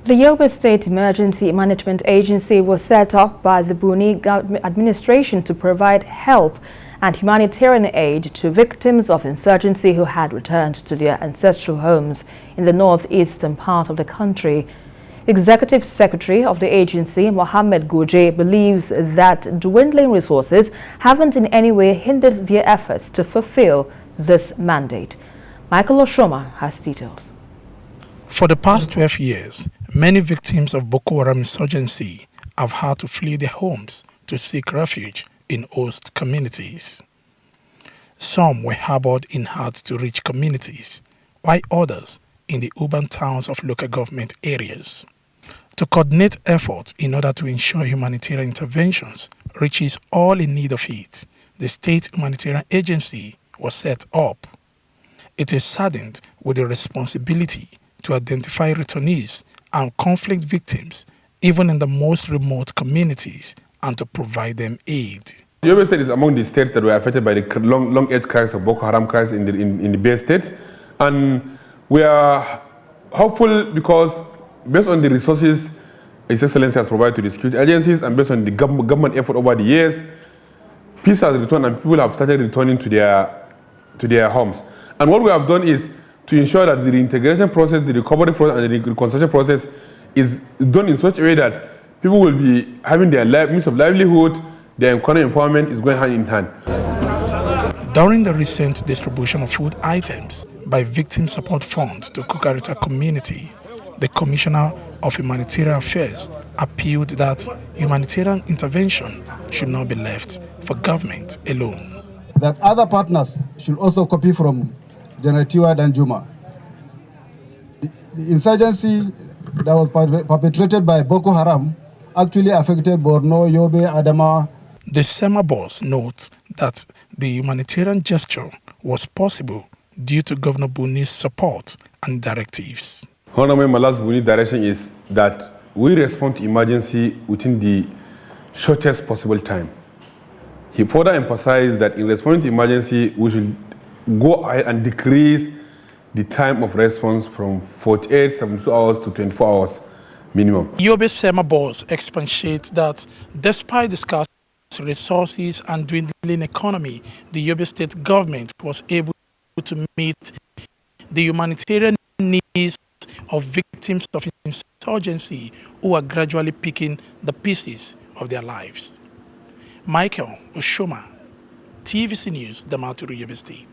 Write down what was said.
The Yobe State Emergency Management Agency was set up by the Buni administration to provide help and humanitarian aid to victims of insurgency who had returned to their ancestral homes in the northeastern part of the country. Executive Secretary of the agency, Mohammed Goje, believes that dwindling resources haven't in any way hindered their efforts to fulfill this mandate. Michael Oshoma has details. For the past 12 years, many victims of Boko Haram insurgency have had to flee their homes to seek refuge in host communities. Some were harbored in hard-to-reach communities, while others in the urban towns of local government areas. To coordinate efforts in order to ensure humanitarian interventions reaches all in need of it, the State Humanitarian Agency was set up. It is saddened with the responsibility to identify returnees and conflict victims, even in the most remote communities, and to provide them aid. Yobe State is among the states that were affected by the long-edge crisis of Boko Haram crisis in the Bay State. And we are hopeful because based on the resources His Excellency has provided to the security agencies and based on the government effort over the years, peace has returned and people have started returning to their homes. And what we have done is to ensure that the reintegration process, the recovery process, and the reconstruction process is done in such a way that people will be having their means of livelihood, their economic empowerment is going hand in hand. During the recent distribution of food items by Victim Support Fund to Kukarita community, the Commissioner of Humanitarian Affairs appealed that humanitarian intervention should not be left for government alone. That other partners should also copy from General Tiwa Danjuma. The insurgency that was perpetrated by Boko Haram actually affected Borno, Yobe, Adama. The SEMA boss notes that the humanitarian gesture was possible due to Governor Buni's support and directives. Honorable Malas Buni's direction is that we respond to emergency within the shortest possible time. He further emphasized that in responding to emergency, we should go ahead and decrease the time of response from 48, 72 hours to 24 hours minimum. Yobe SEMA boss expatiates that despite the scarce resources and dwindling economy, the Yobe state government was able to meet the humanitarian needs of victims of insurgency who are gradually picking the pieces of their lives. Michael Oshoma, TVC News, Damaturu, Yobe State.